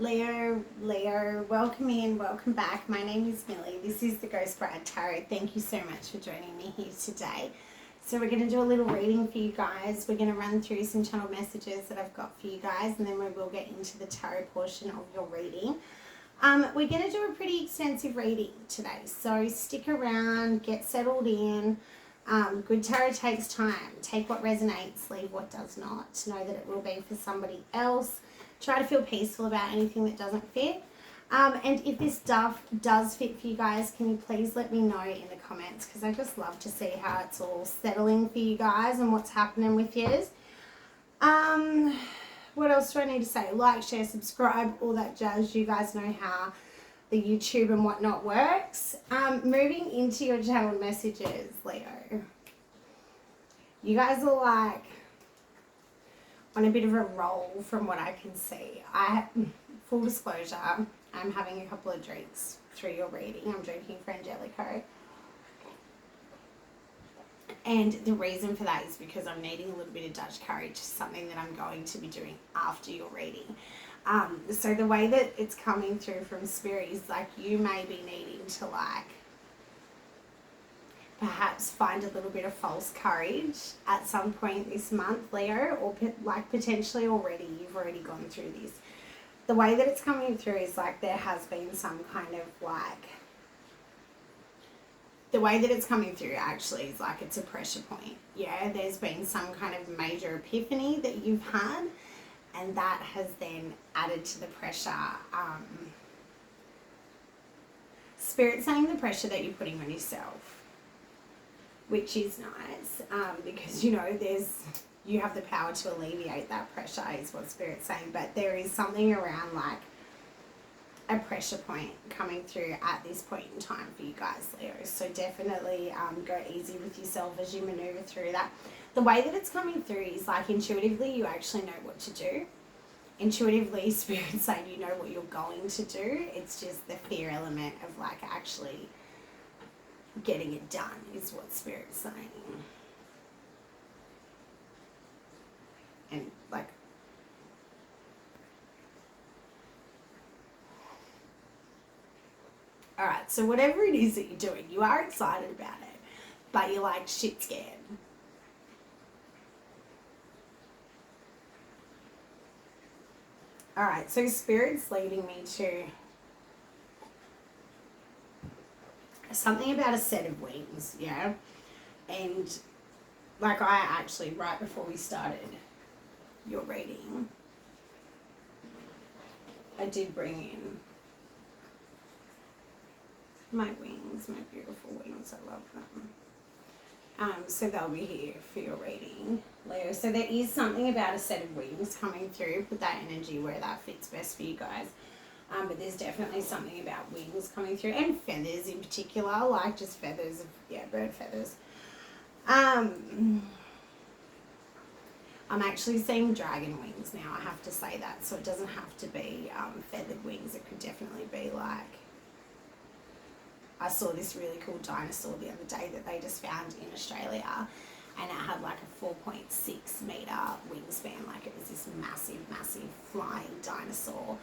Leo, welcome in, welcome back. My name is Millie. This is the Ghost Bride Tarot. Thank you so much for joining me here today. So we're going to do a little reading for you guys. We're going to run through some channel messages that I've got for you guys, and then we will get into the tarot portion of your reading. We're going to do a pretty extensive reading today, so stick around, get settled in. Good tarot takes time. Take what resonates, leave what does not. Know that it will be for somebody else. Try to feel peaceful about anything that doesn't fit. And if this stuff does fit for you guys, can you please let me know in the comments, because I just love to see how it's all settling for you guys and what's happening with yours. What else do I need to say? Like, share, subscribe, all that jazz. You guys know how the YouTube and whatnot works. Moving into your channel messages, Leo. You guys are like on a bit of a roll from what I can see. Full disclosure, I'm having a couple of drinks through your reading. I'm drinking for Angelico. And the reason for that is because I'm needing a little bit of Dutch courage, something that I'm going to be doing after your reading. So the way that it's coming through from Spirit is like you may be needing to like perhaps find a little bit of false courage at some point this month, Leo, or like potentially you've already gone through this. The way that it's coming through is like there has been some kind of like, the way that it's coming through actually is like it's a pressure point. Yeah, there's been some kind of major epiphany that you've had, and that has then added to the pressure. Spirit saying the pressure that you're putting on yourself, which is nice, because you know you have the power to alleviate that pressure is what Spirit's saying, but there is something around like a pressure point coming through at this point in time for you guys, Leo. So definitely go easy with yourself as you maneuver through that. The way that it's coming through is like intuitively you actually know what to do. Intuitively, Spirit's saying you know what you're going to do. It's just the fear element of like actually getting it done is what Spirit's saying. And like, all right, so whatever it is that you're doing, you are excited about it, but you're like shit scared. All right, so Spirit's leading me to something about a set of wings, yeah? And like I actually, right before we started your reading, I did bring in my wings, my beautiful wings. I love them. So they'll be here for your reading, Leo. So there is something about a set of wings coming through. Put that energy where that fits best for you guys. But there's definitely something about wings coming through, and feathers in particular, like just feathers, bird feathers. I'm actually seeing dragon wings now, I have to say that. So it doesn't have to be feathered wings. It could definitely be like, I saw this really cool dinosaur the other day that they just found in Australia, and it had like a 4.6 meter wingspan. Like it was this massive, massive flying dinosaur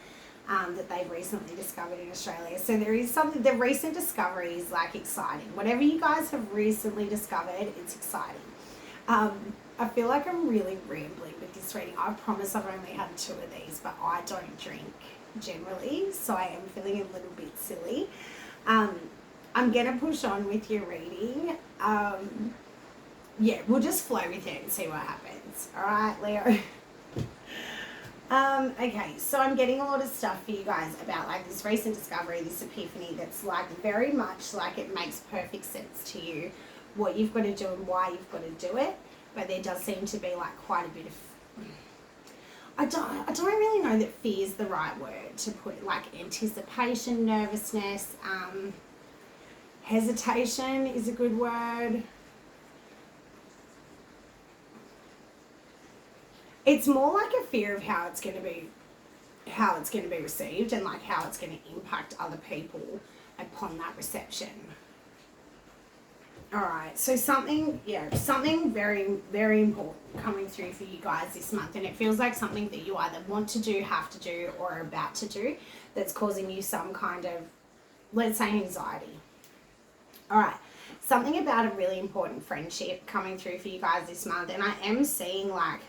that they've recently discovered in Australia. So there is something, the recent discovery is like exciting. Whatever you guys have recently discovered, it's exciting. I feel like I'm really rambling with this reading. I promise I've only had 2 of these, but I don't drink generally, so I am feeling a little bit silly. I'm going to push on with your reading. Yeah, we'll just flow with it and see what happens. All right, Leo? Okay, so I'm getting a lot of stuff for you guys about like this recent discovery, this epiphany that's like very much like it makes perfect sense to you what you've got to do and why you've got to do it. But there does seem to be like quite a bit of, I don't really know that fear is the right word to put, like anticipation, nervousness, hesitation is a good word. It's more like a fear of how it's going to be received, and like how it's going to impact other people upon that reception. All right, so something very, very important coming through for you guys this month, and it feels like something that you either want to do, have to do, or are about to do that's causing you some kind of, let's say, anxiety. All right, something about a really important friendship coming through for you guys this month, and I am seeing like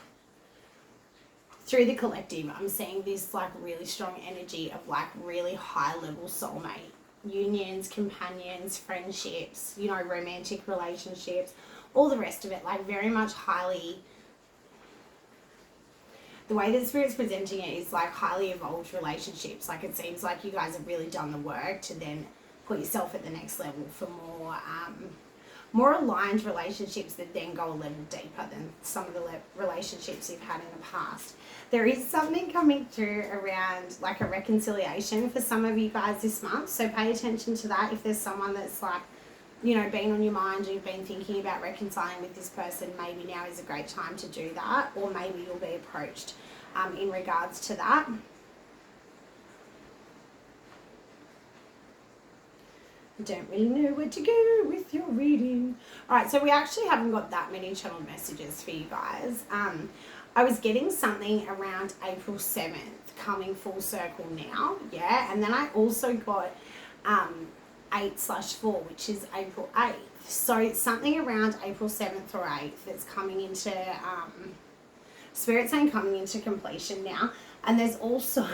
through the collective, I'm seeing this like really strong energy of like really high level soulmate unions, companions, friendships, you know, romantic relationships, all the rest of it, like very much highly, the way that Spirit's presenting it is like highly evolved relationships. Like it seems like you guys have really done the work to then put yourself at the next level for more aligned relationships that then go a level deeper than some of the relationships you've had in the past. There is something coming through around like a reconciliation for some of you guys this month. So pay attention to that. If there's someone that's like, you know, been on your mind and you've been thinking about reconciling with this person, maybe now is a great time to do that. Or maybe you'll be approached in regards to that. I don't really know where to go with your reading. All right, so we actually haven't got that many channel messages for you guys. I was getting something around April 7th coming full circle now, yeah, and then I also got 8/4, which is April 8th. So it's something around April 7th or 8th that's coming into, Spirit saying coming into completion now. And there is also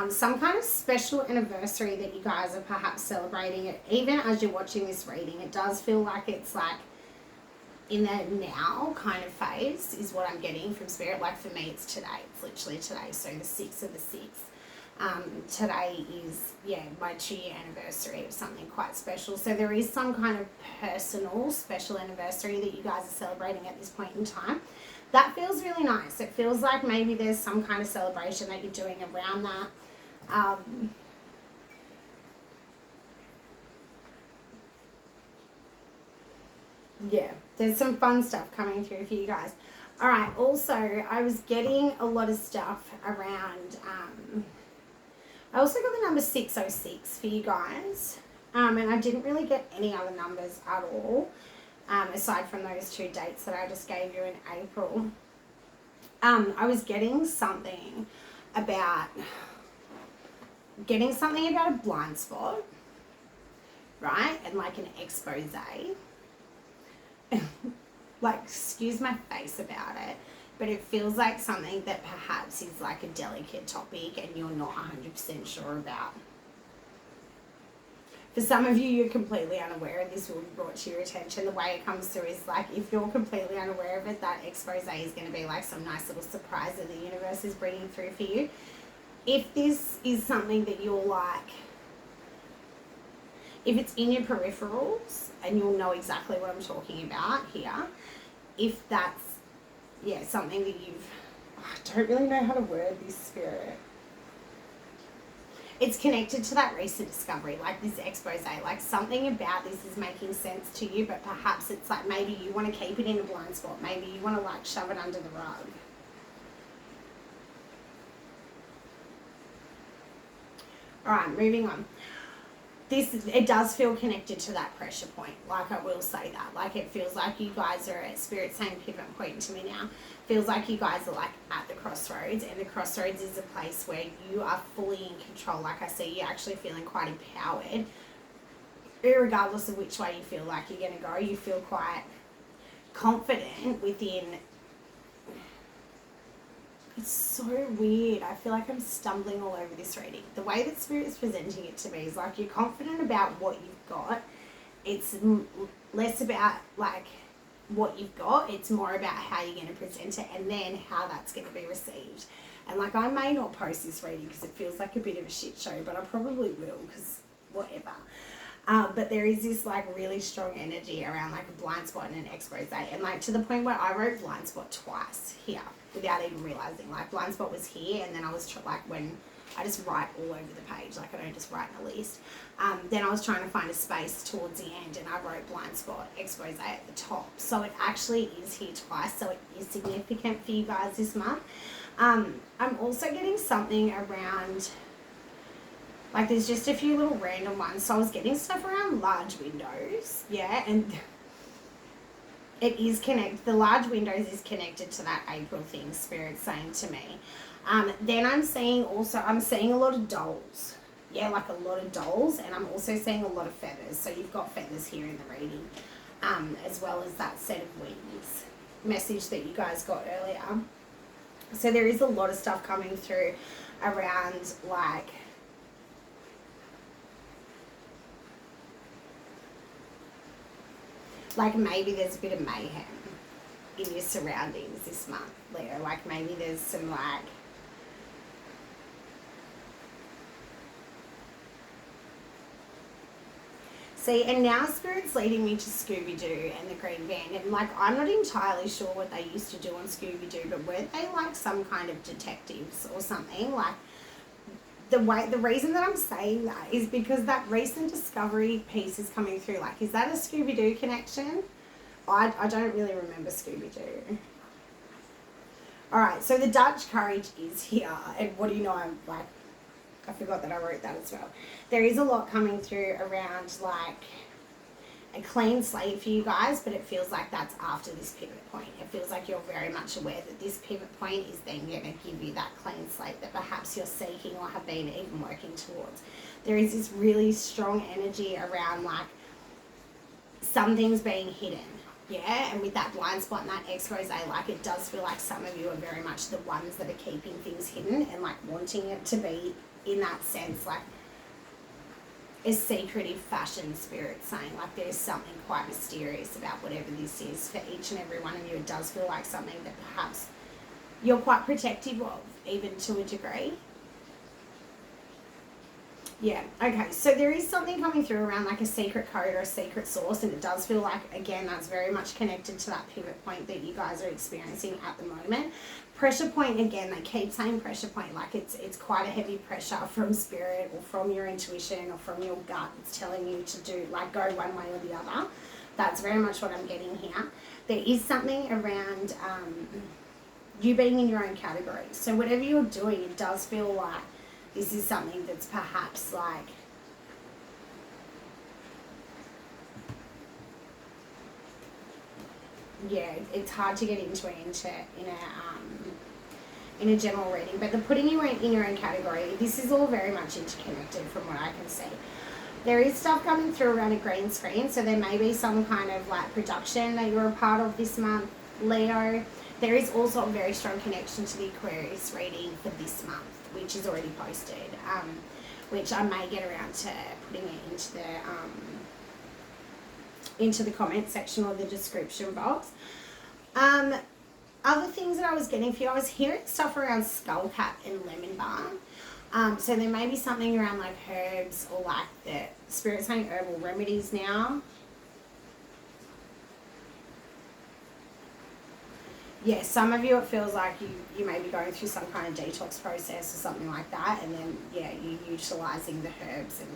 some kind of special anniversary that you guys are perhaps celebrating it. Even as you're watching this reading, it does feel like it's like in the now kind of phase is what I'm getting from Spirit. Like for me, it's today. It's literally today. So the 6th of the 6th. Today is, yeah, my 2-year anniversary of something quite special. So there is some kind of personal special anniversary that you guys are celebrating at this point in time. That feels really nice. It feels like maybe there's some kind of celebration that you're doing around that. Yeah, there's some fun stuff coming through for you guys. All right, also, I was getting a lot of stuff around, I also got the number 606 for you guys, and I didn't really get any other numbers at all, aside from those 2 dates that I just gave you in April. I was getting something about a blind spot, right? And like an expose. Like, excuse my face about it, but it feels like something that perhaps is like a delicate topic and you're not 100% sure about. For some of you, you're completely unaware, and this will be brought to your attention. The way it comes through is like, if you're completely unaware of it, that expose is going to be like some nice little surprise that the universe is bringing through for you. If this is something that you're like, if it's in your peripherals, and you'll know exactly what I'm talking about here, if that's, yeah, something that I don't really know how to word this, Spirit. It's connected to that recent discovery, like this expose, like something about this is making sense to you, but perhaps it's like maybe you want to keep it in a blind spot. Maybe you want to like shove it under the rug. All right, moving on. It does feel connected to that pressure point. Like, I will say that. Like, it feels like you guys are at Spirit saying pivot point to me now. Feels like you guys are like at the crossroads, and the crossroads is a place where you are fully in control. Like I see, you're actually feeling quite empowered. Regardless of which way you feel like you're going to go, you feel quite confident within. It's so weird. I feel like I'm stumbling all over this reading. The way that Spirit is presenting it to me is like you're confident about what you've got. It's less about like what you've got. It's more about how you're going to present it and then how that's going to be received. And like, I may not post this reading because it feels like a bit of a shit show, but I probably will because whatever. But there is this like really strong energy around like a blind spot and an expose, and like to the point where I wrote blind spot twice here without even realizing. Like, blind spot was here, and then I was like, when I just write all over the page, like I don't just write in a list. Then I was trying to find a space towards the end, and I wrote blind spot expose at the top. So it actually is here twice, so it is significant for you guys this month. I'm also getting something around Like there's just a few little random ones. So I was getting stuff around large windows. Yeah, and it is connected. The large windows is connected to that April thing Spirit's saying to me. Then I'm seeing a lot of dolls. Yeah, like a lot of dolls, and I'm also seeing a lot of feathers. So you've got feathers here in the reading, as well as that set of wings message that you guys got earlier. So there is a lot of stuff coming through around like maybe there's a bit of mayhem in your surroundings this month, Leo. Like maybe there's some see, and now Spirit's leading me to Scooby-Doo and the Green Van. And like, I'm not entirely sure what they used to do on Scooby-Doo, but weren't they like some kind of detectives or something? Like, the reason that I'm saying that is because that recent discovery piece is coming through. Like, is that a Scooby-Doo connection? I don't really remember Scooby-Doo. All right, so the Dutch courage is here. And what do you know? I forgot that I wrote that as well. There is a lot coming through around like a clean slate for you guys, but it feels like that's after this pivot point. It feels like you're very much aware that this pivot point is then going to give you that clean slate that perhaps you're seeking or have been even working towards. There is this really strong energy around like something's being hidden. Yeah, and with that blind spot and that expose, like it does feel like some of you are very much the ones that are keeping things hidden and like wanting it to be in that sense, like a secretive fashion, Spirit saying like there's something quite mysterious about whatever this is for each and every one of you. It does feel like something that perhaps you're quite protective of, even to a degree. Yeah, okay, so there is something coming through around like a secret code or a secret source, and it does feel like, again, that's very much connected to that pivot point that you guys are experiencing at the moment. Pressure point, again, they keep saying pressure point, like it's quite a heavy pressure from Spirit or from your intuition or from your gut. It's telling you to do, like, go one way or the other. That's very much what I'm getting here. There is something around you being in your own category. So whatever you're doing, it does feel like this is something that's perhaps like yeah, it's hard to get into in a general reading, but the putting you in your own category, this is all very much interconnected from what I can see. There is stuff coming through around a green screen, so there may be some kind of like production that you're a part of this month, Leo. There is also a very strong connection to the Aquarius reading for this month, which is already posted, which I may get around to putting it into the comment section or the description box. Other things that I was getting for you, I was hearing stuff around skullcap and lemon balm. So there may be something around like herbs or like the Spirit saying herbal remedies now. Yeah, some of you, it feels like you may be going through some kind of detox process or something like that, and then, yeah, you're utilising the herbs and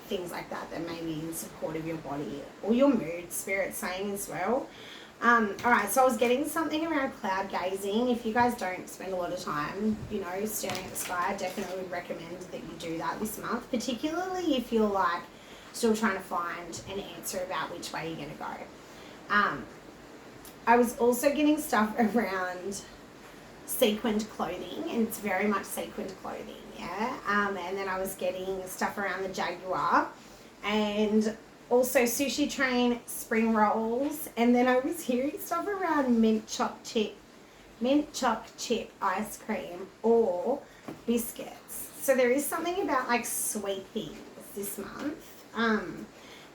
things like that that may be in support of your body or your mood, Spirit saying as well. All right, so I was getting something around cloud gazing. If you guys don't spend a lot of time, staring at the sky, I definitely would recommend that you do that this month, particularly if you're, like, still trying to find an answer about which way you're going to go. I was also getting stuff around sequined clothing, and it's very much sequined clothing, yeah? And then I was getting stuff around the Jaguar, and also sushi train, spring rolls, and then I was hearing stuff around mint choc chip ice cream or biscuits. So there is something about like sweet things this month.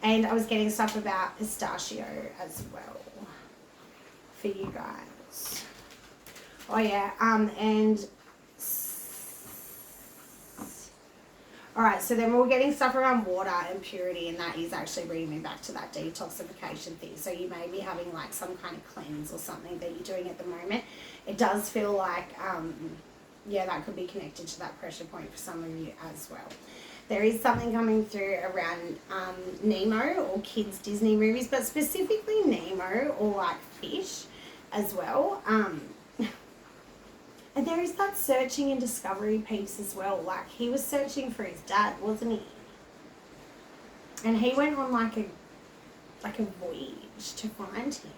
And I was getting stuff about pistachio as well for you guys. Oh yeah, and all right, so then we're getting stuff around water and purity, and that is actually bringing me back to that detoxification thing. So you may be having like some kind of cleanse or something that you're doing at the moment. It does feel like, yeah, that could be connected to that pressure point for some of you as well. There is something coming through around Nemo or kids' Disney movies, but specifically Nemo or like fish as well. And there is that searching and discovery piece as well. Like, he was searching for his dad, wasn't he? And he went on like a voyage to find him.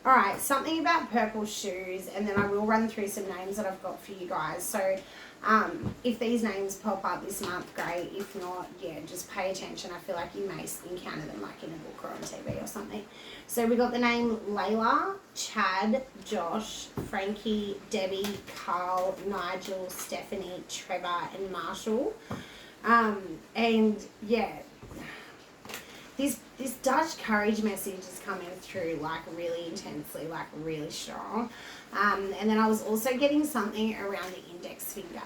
All right, something about purple shoes, and then I will run through some names that I've got for you guys. So if these names pop up this month, great. If not, yeah, just pay attention. I feel like you may encounter them like in a book or on TV or something. So we got the name Layla, Chad, Josh, Frankie, Debbie, Carl, Nigel, Stephanie, Trevor, and Marshall. And yeah, this Dutch courage message is coming through like really intensely, like really strong. And then I was also getting something around the index finger.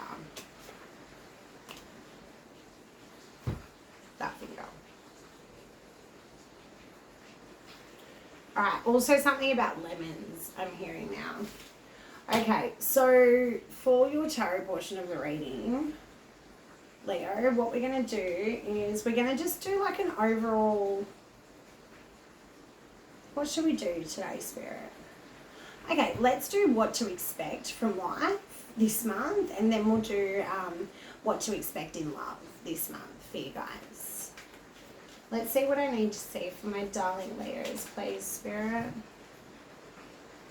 That finger. All right, also something about lemons I'm hearing now. Okay, so for your tarot portion of the reading, Leo, what we're going to do is we're going to just do like an overall, what should we do today, Spirit? Okay, let's do what to expect from life this month, and then we'll do what to expect in love this month for you guys. Let's see what I need to see for my darling Leos, please, Spirit.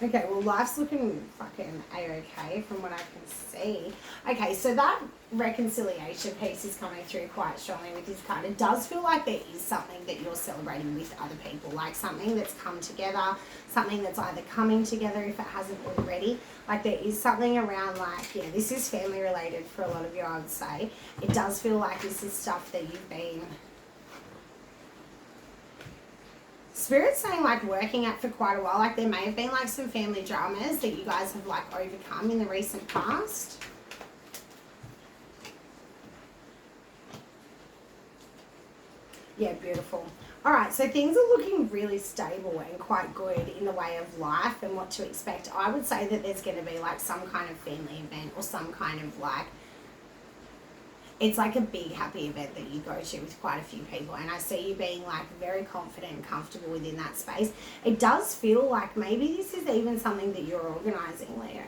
Okay, well, life's looking fucking A-okay from what I can see. Okay, so that reconciliation piece is coming through quite strongly with this card. It does feel like there is something that you're celebrating with other people, like something that's come together, something that's either coming together if it hasn't already. Like there is something around like, yeah, this is family related for a lot of you, I would say. It does feel like this is stuff that you've been... Spirit's saying like working at for quite a while. Like there may have been like some family dramas that you guys have like overcome in the recent past. Yeah, beautiful. All right, so things are looking really stable and quite good in the way of life and what to expect. I would say that there's going to be like some kind of family event or some kind of like, it's like a big happy event that you go to with quite a few people, and I see you being like very confident and comfortable within that space. It does feel like maybe this is even something that you're organising, Leo.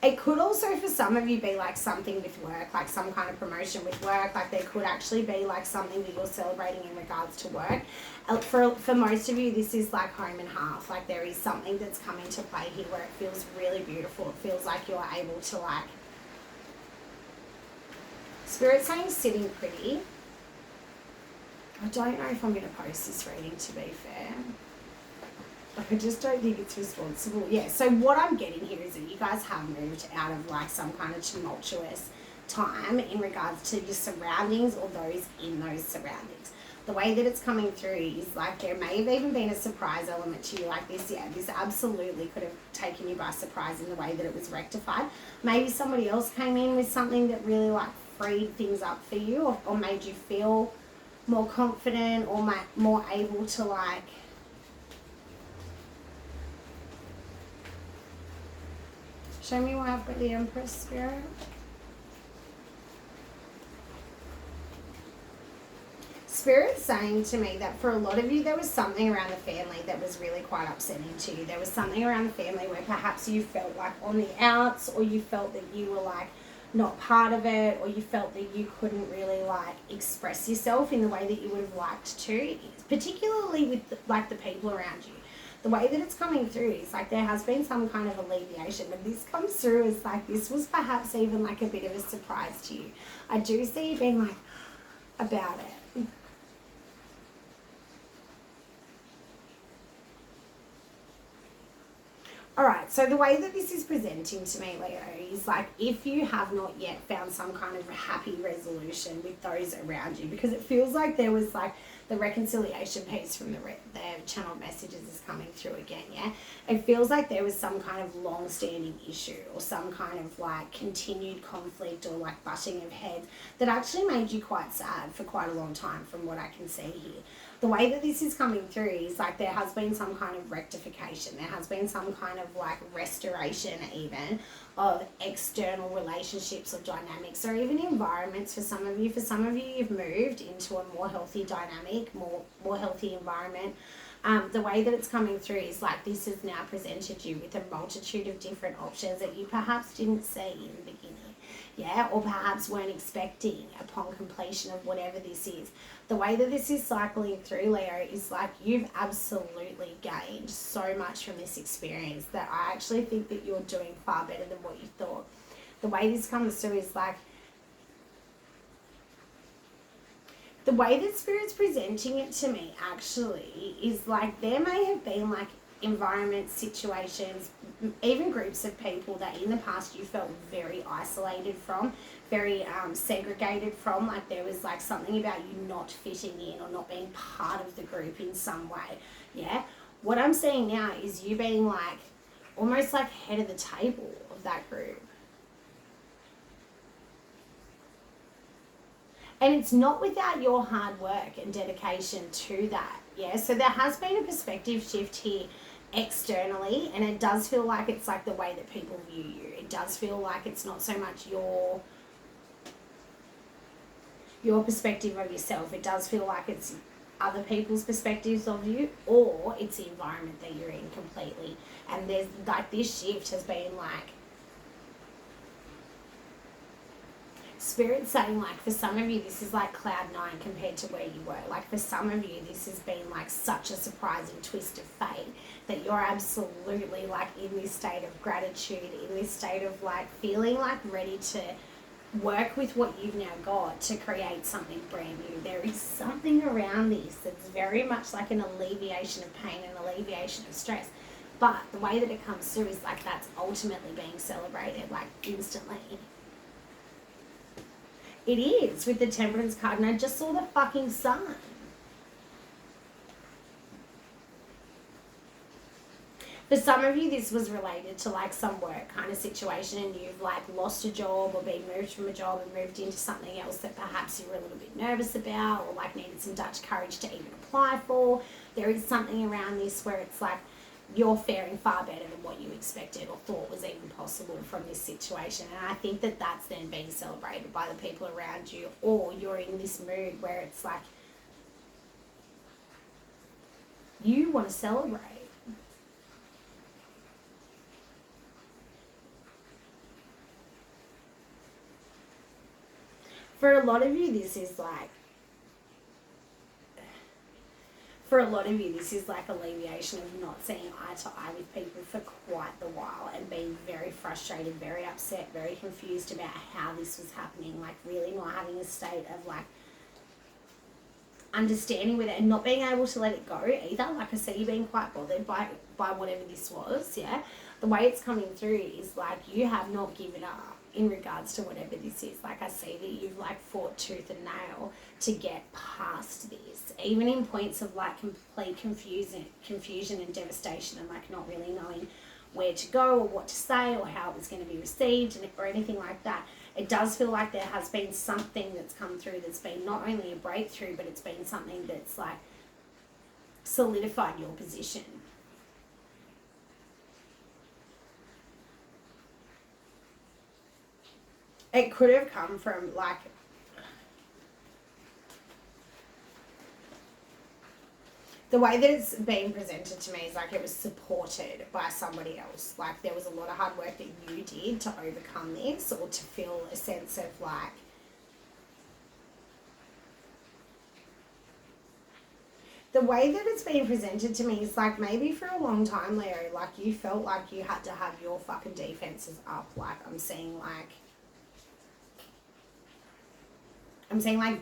It could also for some of you be like something with work, like some kind of promotion with work. Like there could actually be like something that you're celebrating in regards to work. For most of you, this is like home and hearth. Like there is something that's coming to play here where it feels really beautiful. It feels like you're able to like... Spirit's saying sitting pretty. I don't know if I'm going to post this reading, to be fair. Like, I just don't think it's responsible. Yeah, so what I'm getting here is that you guys have moved out of, like, some kind of tumultuous time in regards to your surroundings or those in those surroundings. The way that it's coming through is, like, there may have even been a surprise element to you like this. Yeah, this absolutely could have taken you by surprise in the way that it was rectified. Maybe somebody else came in with something that really, like, freed things up for you or made you feel more confident or more able to like show me why I've got the Empress, Spirit. Spirit's saying to me that for a lot of you there was something around the family that was really quite upsetting to you. There was something around the family where perhaps you felt like on the outs, or you felt that you were like not part of it, or you felt that you couldn't really like express yourself in the way that you would have liked to, particularly with the people around you. The way that it's coming through is like there has been some kind of alleviation, and this comes through as like this was perhaps even like a bit of a surprise to you. I do see you being like about it. All right, so the way that this is presenting to me, Leo, is like if you have not yet found some kind of happy resolution with those around you, because it feels like there was like the reconciliation piece from the channel messages is coming through again, yeah? It feels like there was some kind of long-standing issue or some kind of like continued conflict or like butting of heads that actually made you quite sad for quite a long time from what I can see here. The way that this is coming through is like there has been some kind of rectification. There has been some kind of like restoration even of external relationships or dynamics or even environments for some of you. For some of you, you've moved into a more healthy dynamic, more healthy environment. The way that it's coming through is like this has now presented you with a multitude of different options that you perhaps didn't see in the beginning. Yeah, or perhaps weren't expecting upon completion of whatever this is. The way that this is cycling through, Leo, is like you've absolutely gained so much from this experience that I actually think that you're doing far better than what you thought. The way this comes through is like, the way that Spirit's presenting it to me actually is like there may have been like environments, situations, even groups of people that in the past you felt very isolated from, very segregated from, like there was like something about you not fitting in or not being part of the group in some way. Yeah, what I'm seeing now is you being like almost like head of the table of that group. And it's not without your hard work and dedication to that. Yeah, so there has been a perspective shift here externally, and it does feel like it's like the way that people view you. It does feel like it's not so much your perspective of yourself. It does feel like it's other people's perspectives of you, or it's the environment that you're in completely. And there's like this shift has been like Spirit saying like for some of you this is like cloud 9 compared to where you were. Like for some of you this has been like such a surprising twist of fate that you're absolutely like in this state of gratitude, in this state of like feeling like ready to work with what you've now got to create something brand new. There is something around this that's very much like an alleviation of pain and alleviation of stress. But the way that it comes through is like that's ultimately being celebrated like instantly. It is with the Temperance card, and I just saw the fucking sun. For some of you, this was related to like some work kind of situation, and you've like lost a job or been moved from a job and moved into something else that perhaps you were a little bit nervous about or like needed some Dutch courage to even apply for. There is something around this where it's like you're faring far better than what you expected or thought was even possible from this situation. And I think that that's then being celebrated by the people around you, or you're in this mood where it's like you want to celebrate. For a lot of you, this is like, alleviation of not seeing eye to eye with people for quite the while and being very frustrated, very upset, very confused about how this was happening, like really not having a state of like understanding with it and not being able to let it go either. Like I see you being quite bothered by whatever this was, yeah. The way it's coming through is like you have not given up in regards to whatever this is. Like I see that you've like fought tooth and nail to get past this, even in points of like complete confusion and devastation and like not really knowing where to go or what to say or how it was going to be received or anything like that. It does feel like there has been something that's come through that's been not only a breakthrough, but it's been something that's like solidified your position. It could have come from like the way that it's being presented to me is like it was supported by somebody else. Like there was a lot of hard work that you did to overcome this or to feel a sense of like the way that it's being presented to me is like maybe for a long time, Leo, like you felt like you had to have your fucking defenses up. Like I'm seeing like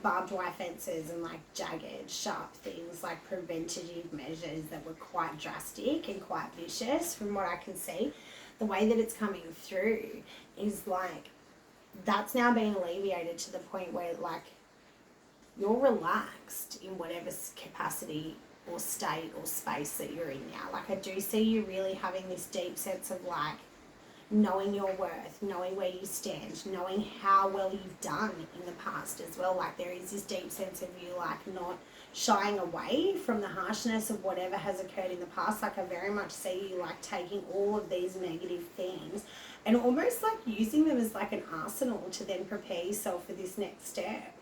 barbed wire fences and like jagged, sharp things, like preventative measures that were quite drastic and quite vicious from what I can see. The way that it's coming through is like that's now being alleviated to the point where like you're relaxed in whatever capacity or state or space that you're in now. Like I do see you really having this deep sense of like knowing your worth, knowing where you stand, knowing how well you've done in the past as well. Like there is this deep sense of you like not shying away from the harshness of whatever has occurred in the past. Like I very much see you like taking all of these negative things and almost like using them as like an arsenal to then prepare yourself for this next step.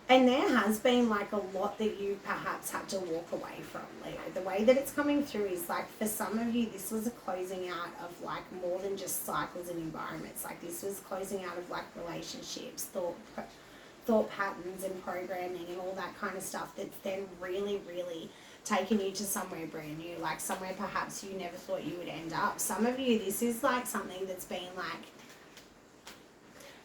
And there has been like a lot that you perhaps had to walk away from, Leo. The way that it's coming through is like for some of you, this was a closing out of like more than just cycles and environments. Like this was closing out of like relationships, thought patterns and programming and all that kind of stuff that's then really, really taken you to somewhere brand new, like somewhere perhaps you never thought you would end up. Some of you, this is like something that's been like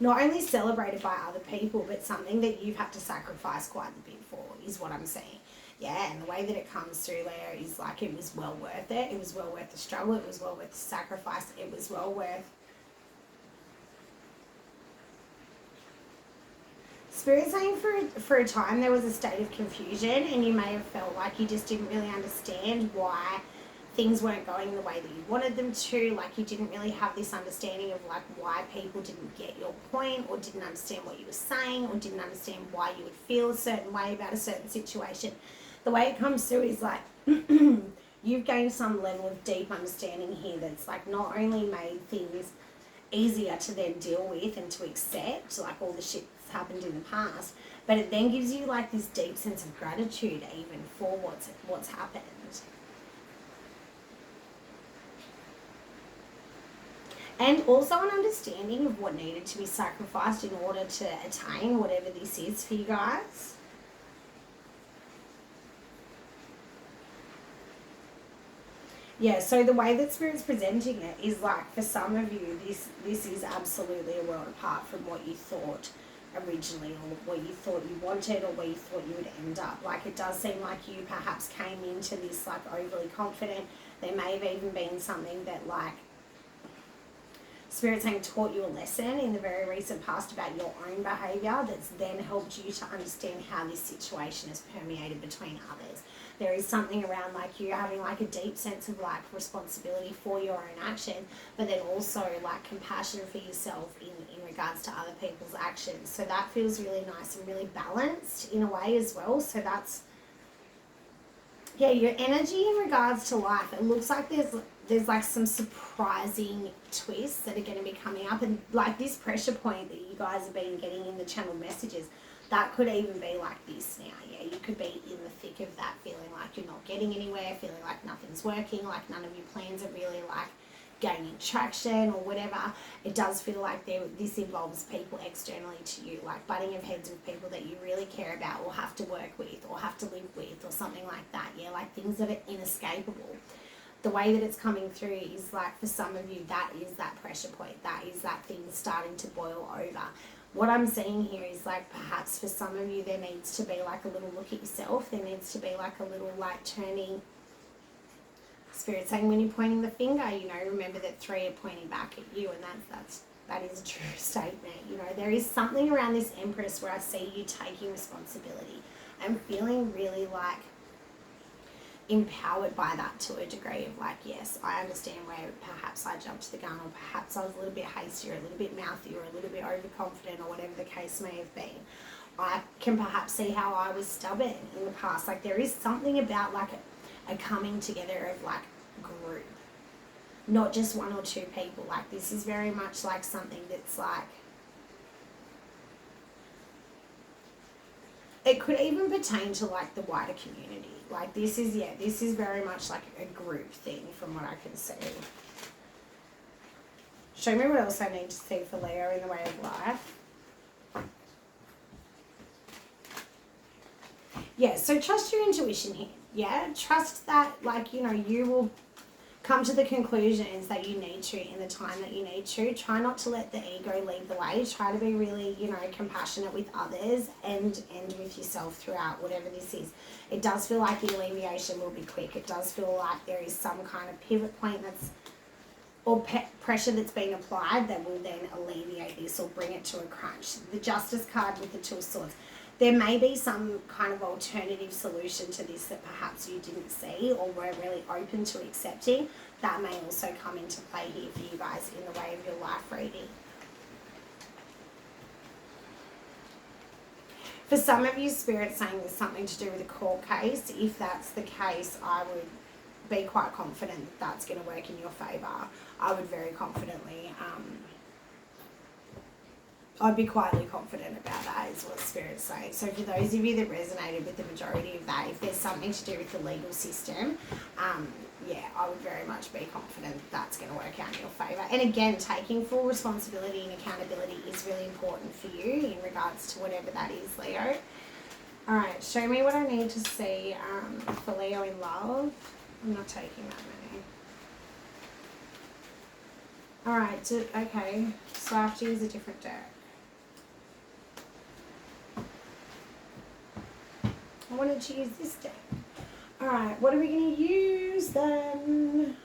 not only celebrated by other people, but something that you've had to sacrifice quite a bit for, is what I'm saying. Yeah, and the way that it comes through, Leo, is like it was well worth it. It was well worth the struggle. It was well worth the sacrifice. It was well worth... Spirit saying for a time there was a state of confusion, and you may have felt like you just didn't really understand why things weren't going the way that you wanted them to. Like you didn't really have this understanding of like why people didn't get your point, or didn't understand what you were saying, or didn't understand why you would feel a certain way about a certain situation. The way it comes through is like you've gained some level of deep understanding here that's like not only made things easier to then deal with and to accept, like all the shit that's happened in the past, but it then gives you like this deep sense of gratitude even for what's happened. And also an understanding of what needed to be sacrificed in order to attain whatever this is for you guys. Yeah, so the way that Spirit's presenting it is like for some of you, this is absolutely a world apart from what you thought originally, or what you thought you wanted, or where you thought you would end up. Like it does seem like you perhaps came into this like overly confident. There may have even been something that like Spirit's saying taught you a lesson in the very recent past about your own behaviour that's then helped you to understand how this situation is permeated between others. There is something around like you having like a deep sense of like responsibility for your own action, but then also like compassion for yourself in regards to other people's actions. So that feels really nice and really balanced in a way as well. So that's, yeah, your energy in regards to life. It looks like there's like some surprising twists that are going to be coming up, and like this pressure point that you guys have been getting in the channel messages, that could even be like this now. Yeah, you could be in the thick of that, feeling like you're not getting anywhere, feeling like nothing's working, like none of your plans are really like gaining traction or whatever. It does feel like this involves people externally to you, like butting of heads with people that you really care about or have to work with or have to live with or something like that. Yeah, like things that are inescapable. The way that it's coming through is like for some of you, that is that pressure point. That is that thing starting to boil over. What I'm seeing here is like perhaps for some of you there needs to be like a little look at yourself. There needs to be like a little like turning. Spirit saying when you're pointing the finger, you know, remember that 3 are pointing back at you, and that is a true statement. You know, there is something around this Empress where I see you taking responsibility and feeling really like empowered by that to a degree of like, yes, I understand where perhaps I jumped the gun, or perhaps I was a little bit hasty or a little bit mouthy or a little bit overconfident or whatever the case may have been. I can perhaps see how I was stubborn in the past. Like there is something about like a coming together of like group, not just 1 or 2 people. Like this is very much like something that's like, it could even pertain to like the wider community. Like this is very much like a group thing from what I can see. Show me what else I need to see for Leo in the way of life. Yeah, so trust your intuition here. Yeah, trust that like, you know, you will come to the conclusions that you need to in the time that you need to. Try not to let the ego lead the way. Try to be really, you know, compassionate with others and with yourself throughout whatever this is. It does feel like the alleviation will be quick. It does feel like there is some kind of pivot point or pressure that's been applied that will then alleviate this or bring it to a crunch. The Justice card with the 2 of Swords. There may be some kind of alternative solution to this that perhaps you didn't see or weren't really open to accepting. That may also come into play here for you guys in the way of your life reading. For some of you, Spirit's saying there's something to do with a court case. If that's the case, I would be quite confident that that's going to work in your favour. I would very confidently I'd be quietly confident about that is what Spirit's saying. So for those of you that resonated with the majority of that, if there's something to do with the legal system, yeah, I would very much be confident that's going to work out in your favour. And again, taking full responsibility and accountability is really important for you in regards to whatever that is, Leo. All right, show me what I need to see for Leo in love. I'm not taking that many. All right, okay, so I have to use a different deck. I wanted to use this deck. All right, what are we going to use then?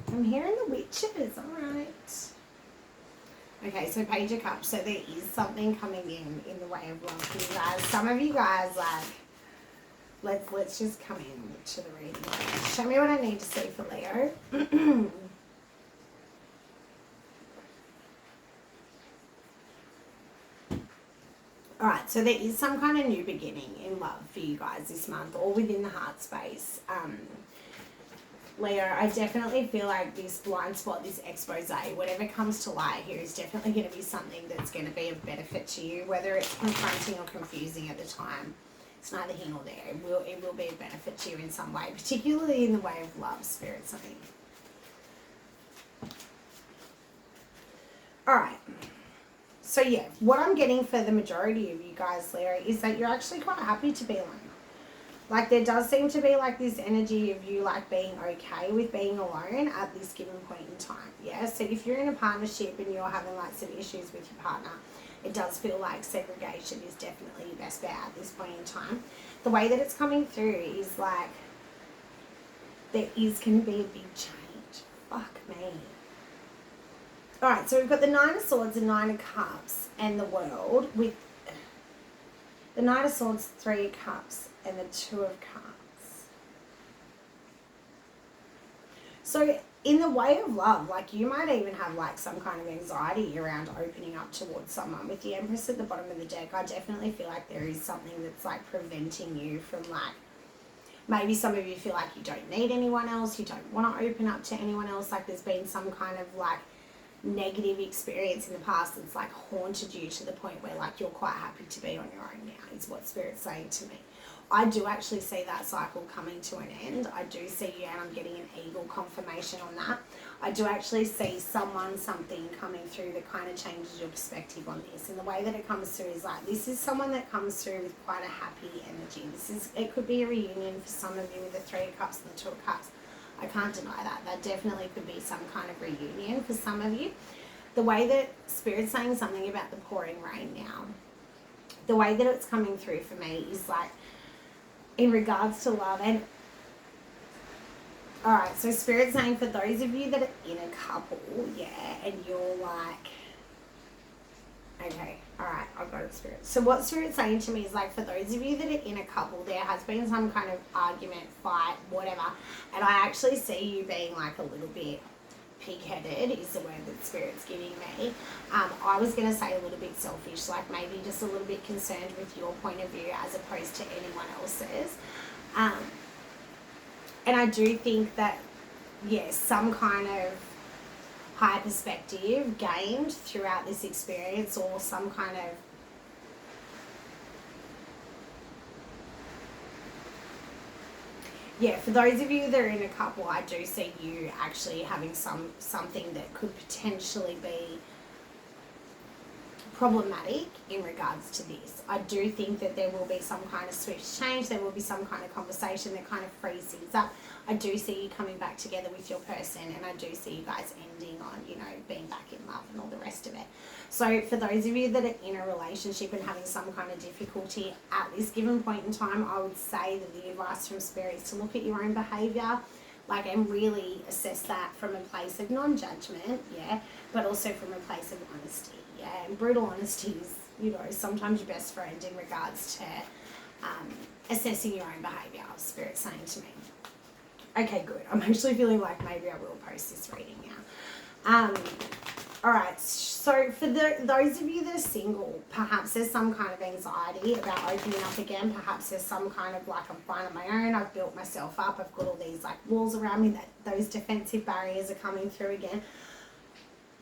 I'm hearing the witches, all right. Okay, so Page of Cups. So there is something coming in the way of love for you guys. Some of you guys, like, let's just come in to the reading. Show me what I need to see for Leo. Alright, so there is some kind of new beginning in love for you guys this month, or within the heart space. Leo, I definitely feel like this blind spot, this expose, whatever comes to light here is definitely going to be something that's going to be of benefit to you, whether it's confronting or confusing at the time. It's neither here nor there. It will be of benefit to you in some way, particularly in the way of love, Spirit, something. Alright. So yeah, what I'm getting for the majority of you guys, Leo, is that you're actually quite happy to be alone. Like, there does seem to be like this energy of you like being okay with being alone at this given point in time. Yeah, so if you're in a partnership and you're having like some issues with your partner, it does feel like segregation is definitely your best bet at this point in time. The way that it's coming through is like there is going to be a big change. Fuck me. Alright, so we've got the Nine of Swords and Nine of Cups and the World, with the Knight of Swords, Three of Cups, and the Two of Cups. So in the way of love, like, you might even have like some kind of anxiety around opening up towards someone. With the Empress at the bottom of the deck, I definitely feel like there is something that's like preventing you from, like, maybe some of you feel like you don't need anyone else, you don't want to open up to anyone else, like there's been some kind of like negative experience in the past that's like haunted you to the point where like you're quite happy to be on your own now, is what Spirit's saying to me. I do actually see that cycle coming to an end. I do see you, and I'm getting an eagle confirmation on that. I do actually see something coming through that kind of changes your perspective on this. And the way that it comes through is like, this is someone that comes through with quite a happy energy. It could be a reunion for some of you with the Three of Cups and the Two of Cups. I can't deny that. That definitely could be some kind of reunion for some of you. The way that Spirit's saying something about the pouring rain now, the way that it's coming through for me is like, in regards to love. And alright, so Spirit's saying for those of you that are in a couple, yeah, and you're like, okay, alright, I've got it, Spirit. So what Spirit's saying to me is like, for those of you that are in a couple, there has been some kind of argument, fight, whatever, and I actually see you being like a little bit pig-headed is the word that Spirit's giving me. I was going to say a little bit selfish, like maybe just a little bit concerned with your point of view as opposed to anyone else's. And I do think that, yes, some kind of high perspective gained throughout this experience, or some kind of for those of you that are in a couple, I do see you actually having something that could potentially be problematic in regards to this. I do think that there will be some kind of swift change. There will be some kind of conversation that kind of frees things up. I do see you coming back together with your person, and I do see you guys ending on, you know, being back in love and all the rest of it. So for those of you that are in a relationship and having some kind of difficulty at this given point in time, I would say that the advice from Spirit is to look at your own behaviour, like, and really assess that from a place of non-judgment, but also from a place of honesty, and brutal honesty is, you know, sometimes your best friend in regards to assessing your own behaviour, Spirit's saying to me. Okay, good. I'm actually feeling like maybe I will post this reading now. Alright, so for those of you that are single, perhaps there's some kind of anxiety about opening up again. Perhaps there's some kind of like, I'm fine on my own, I've built myself up, I've got all these like walls around me, that those defensive barriers are coming through again.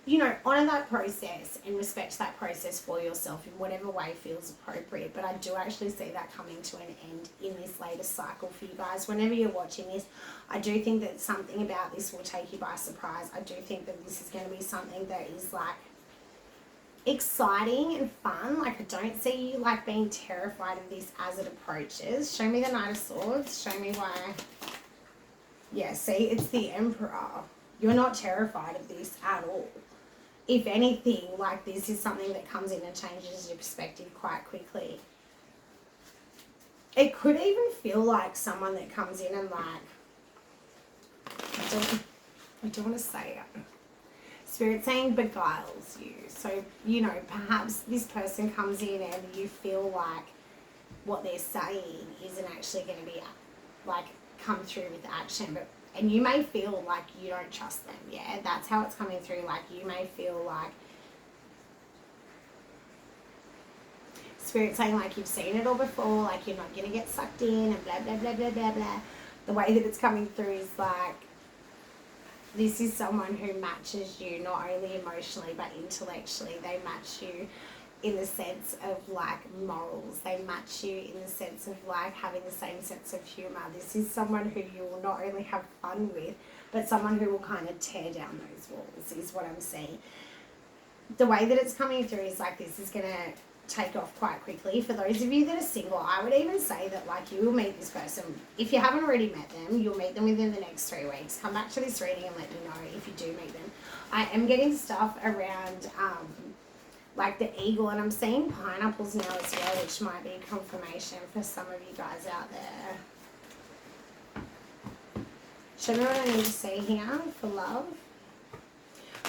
you know, honor that process and respect that process for yourself in whatever way feels appropriate. But I do actually see that coming to an end in this latest cycle for you guys. Whenever you're watching this, I do think that something about this will take you by surprise. I do think that this is going to be something that is like exciting and fun. Like, I don't see you like being terrified of this as it approaches. Show me the Knight of Swords. Show me why. Yeah, see, it's the Emperor. You're not terrified of this at all. If anything, like, this is something that comes in and changes your perspective quite quickly. It could even feel like someone that comes in and like, I don't want to say it. Spirit saying beguiles you. So, you know, perhaps this person comes in and you feel like what they're saying isn't actually going to be like come through with action, and you may feel like you don't trust them. Yeah, that's how it's coming through. Like, you may feel like Spirit saying like you've seen it all before, like you're not going to get sucked in and blah, blah, blah, blah, blah, blah. The way that it's coming through is like, this is someone who matches you not only emotionally but intellectually. They match you in the sense of like morals. They match you in the sense of like having the same sense of humor. This is someone who you will not only have fun with, but someone who will kind of tear down those walls, is what I'm seeing. The way that it's coming through is like, this is going to take off quite quickly. For those of you that are single, I would even say that like, you will meet this person. If you haven't already met them, you'll meet them within the next 3 weeks. Come back to this reading and let me know if you do meet them. I am getting stuff around like the eagle, and I'm seeing pineapples now as well, which might be confirmation for some of you guys out there. Show me what I need to see here for love.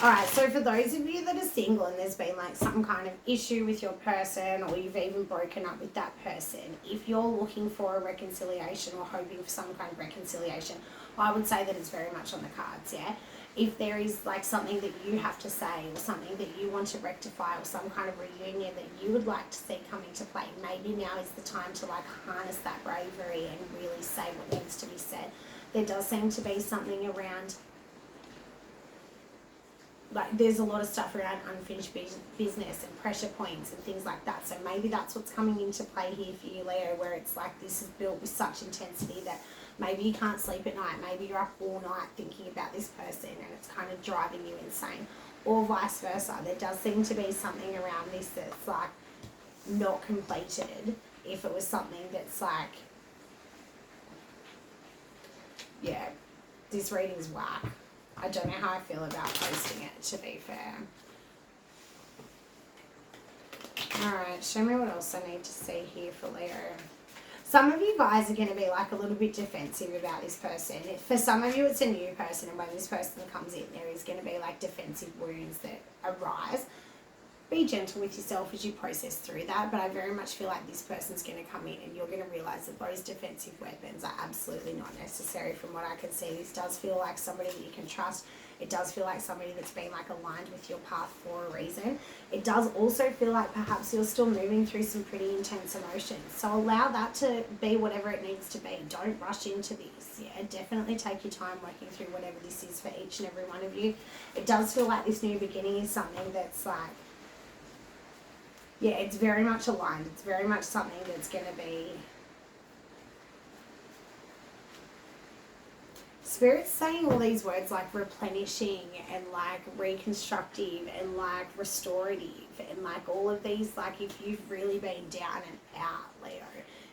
Alright, so for those of you that are single and there's been like some kind of issue with your person, or you've even broken up with that person, if you're looking for a reconciliation or hoping for some kind of reconciliation, I would say that it's very much on the cards, yeah? If there is like something that you have to say, or something that you want to rectify, or some kind of reunion that you would like to see come into play, maybe now is the time to like harness that bravery and really say what needs to be said. There does seem to be something around, like, there's a lot of stuff around unfinished business and pressure points and things like that. So maybe that's what's coming into play here for you, Leo, where it's like this is built with such intensity that maybe you can't sleep at night. Maybe you're up all night thinking about this person and it's kind of driving you insane. Or vice versa. There does seem to be something around this that's like not completed. If it was something that's like, yeah, this reading's whack. I don't know how I feel about posting it, to be fair. Alright, show me what else I need to see here for Leo. Some of you guys are going to be like a little bit defensive about this person. For some of you, it's a new person, and when this person comes in, there is going to be like defensive wounds that arise. Be gentle with yourself as you process through that, but I very much feel like this person's going to come in and you're going to realize that those defensive weapons are absolutely not necessary. From what I can see, this does feel like somebody that you can trust. It does feel like somebody that's been like aligned with your path for a reason. It does also feel like perhaps you're still moving through some pretty intense emotions. So allow that to be whatever it needs to be. Don't rush into this. Yeah, definitely take your time working through whatever this is for each and every one of you. It does feel like this new beginning is something that's like, yeah, it's very much aligned. It's very much something that's going to be... Spirit's saying all these words like replenishing and like reconstructive and like restorative and like all of these, like if you've really been down and out, Leo,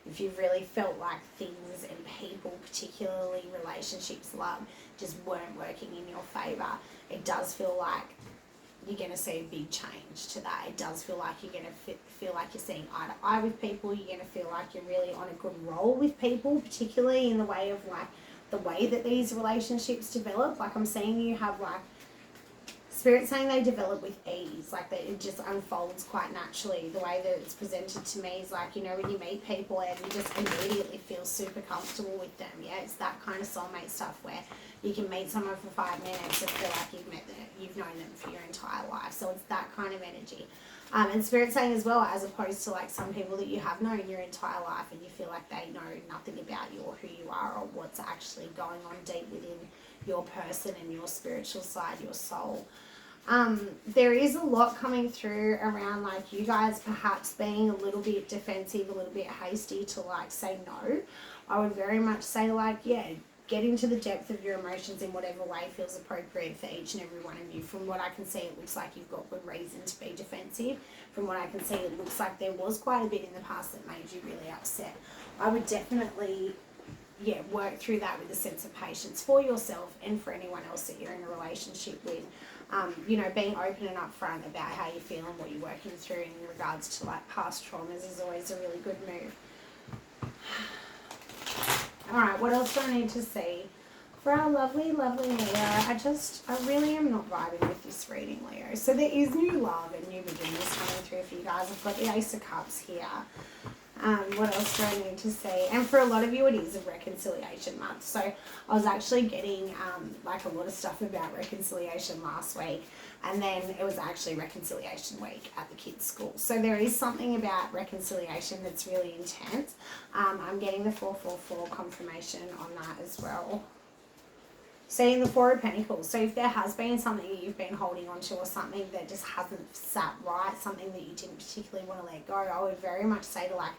if you've really felt like things and people, particularly relationships, love, just weren't working in your favour, it does feel like you're going to see a big change to that. It does feel like you're going to feel like you're seeing eye to eye with people. You're going to feel like you're really on a good roll with people, particularly in the way of like the way that these relationships develop. Like I'm seeing you have like, Spirit saying they develop with ease, like that it just unfolds quite naturally. The way that it's presented to me is like, you know, when you meet people and you just immediately feel super comfortable with them. Yeah, it's that kind of soulmate stuff where you can meet someone for 5 minutes and feel like you've known them for your entire life. So it's that kind of energy. And Spirit saying as well, as opposed to like some people that you have known your entire life and you feel like they know nothing about you or who you are or what's actually going on deep within your person and your spiritual side, your soul. There is a lot coming through around like you guys perhaps being a little bit defensive, a little bit hasty to like say no. I would very much say like, yeah, get into the depth of your emotions in whatever way feels appropriate for each and every one of you. From what I can see, it looks like you've got good reason to be defensive. From what I can see, it looks like there was quite a bit in the past that made you really upset. I would definitely, yeah, work through that with a sense of patience for yourself and for anyone else that you're in a relationship with. You know, being open and upfront about how you feel and what you're working through in regards to like past traumas is always a really good move. All right, what else do I need to see? For our lovely, lovely Leo, I really am not vibing with this reading, Leo. So there is new love and new beginnings coming through for you guys. I've got the Ace of Cups here. What else do I need to see? And for a lot of you, it is a reconciliation month. So I was actually getting like a lot of stuff about reconciliation last week. And then it was actually reconciliation week at the kids' school. So there is something about reconciliation that's really intense. I'm getting the 444 confirmation on that as well. Seeing the Four of Pentacles. So if there has been something that you've been holding on to or something that just hasn't sat right, something that you didn't particularly want to let go, I would very much say to like,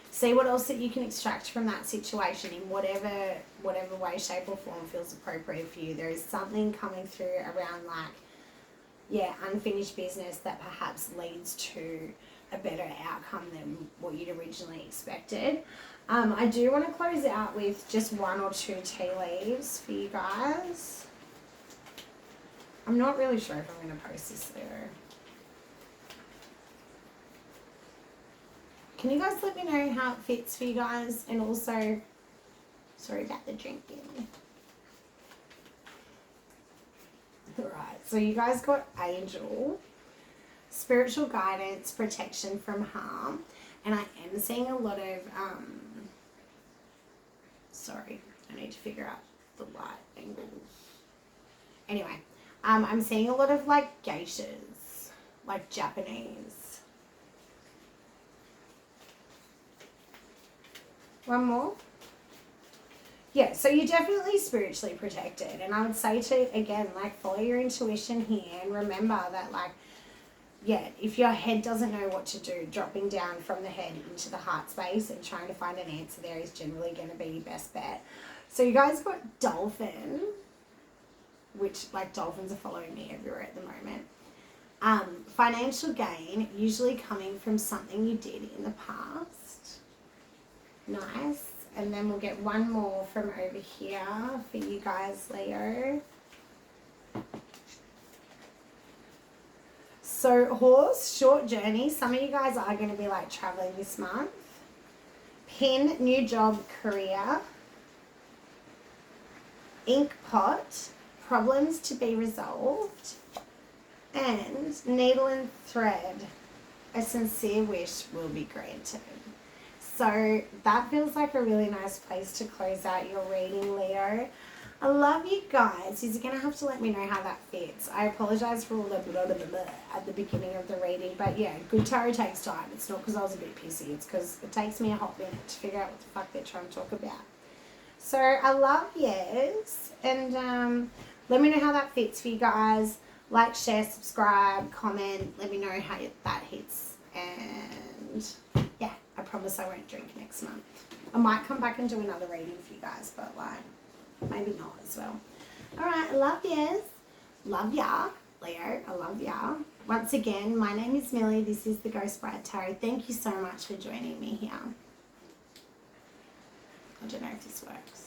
see what else that you can extract from that situation in whatever way, shape or form feels appropriate for you. There is something coming through around like, yeah, unfinished business that perhaps leads to a better outcome than what you'd originally expected. I do want to close out with just 1 or 2 tea leaves for you guys. I'm not really sure if I'm going to post this there. Can you guys let me know how it fits for you guys? And also, sorry about the drinking. Alright, so you guys got Angel, spiritual guidance, protection from harm. And I am seeing a lot of, sorry, I need to figure out the light angle. Anyway, I'm seeing a lot of like geishas, like Japanese. One more. Yeah, so you're definitely spiritually protected. And I would say to, again, like follow your intuition here and remember that like, yeah, if your head doesn't know what to do, dropping down from the head into the heart space and trying to find an answer there is generally going to be your best bet. So you guys got Dolphin, which like dolphins are following me everywhere at the moment. Financial gain, usually coming from something you did in the past. Nice. And then we'll get one more from over here for you guys, Leo. So horse, short journey. Some of you guys are going to be like traveling this month. Pin, new job, career. Ink pot, problems to be resolved. And needle and thread, a sincere wish will be granted. So that feels like a really nice place to close out your reading, Leo. I love you guys. You're going to have to let me know how that fits. I apologize for all the blah, blah, blah, blah at the beginning of the reading. But yeah, good tarot takes time. It's not because I was a bit pissy. It's because it takes me a hot minute to figure out what the fuck they're trying to talk about. So I love yous. And let me know how that fits for you guys. Like, share, subscribe, comment. Let me know how that hits. And yeah, I promise I won't drink next month. I might come back and do another reading for you guys, but like, maybe not as well. All right, I love yous. Love ya, Leo. I love ya. Once again, my name is Millie. This is the Ghost Bride Tarot. Thank you so much for joining me here. I don't know if this works.